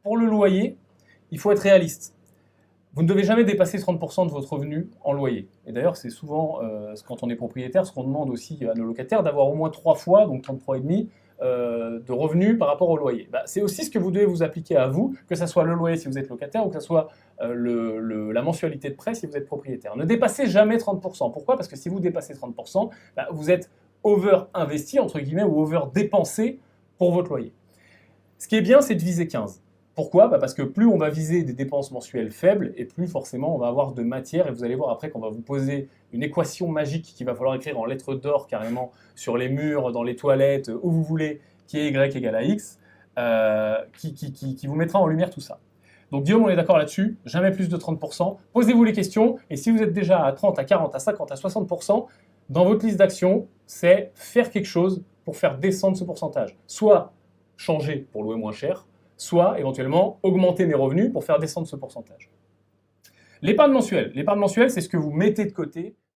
pour le loyer, il faut être réaliste. Vous ne devez jamais dépasser 30% de votre revenu en loyer. Et d'ailleurs, c'est souvent, quand on est propriétaire, ce qu'on demande aussi à nos locataires, d'avoir au moins 3 fois, donc 33,5, de revenus par rapport au loyer. Bah, c'est aussi ce que vous devez vous appliquer à vous, que ce soit le loyer si vous êtes locataire ou que ce soit la mensualité de prêt si vous êtes propriétaire. Ne dépassez jamais 30%. Pourquoi? Parce que si vous dépassez 30%, bah, vous êtes over-investi, entre guillemets, ou over-dépensé pour votre loyer. Ce qui est bien, c'est de viser 15. Pourquoi? Bah parce que plus on va viser des dépenses mensuelles faibles, et plus forcément on va avoir de matière, et vous allez voir après qu'on va vous poser une équation magique qu'il va falloir écrire en lettres d'or carrément sur les murs, dans les toilettes, où vous voulez, qui est Y égale à X, qui vous mettra en lumière tout ça. Donc Guillaume, on est d'accord là-dessus, jamais plus de 30%. Posez-vous les questions, et si vous êtes déjà à 30, à 40, à 50, à 60%, dans votre liste d'actions, c'est faire quelque chose pour faire descendre ce pourcentage. Soit changer pour louer moins cher, soit éventuellement augmenter mes revenus pour faire descendre ce pourcentage. L'épargne mensuelle, c'est ce que vous mettez de côté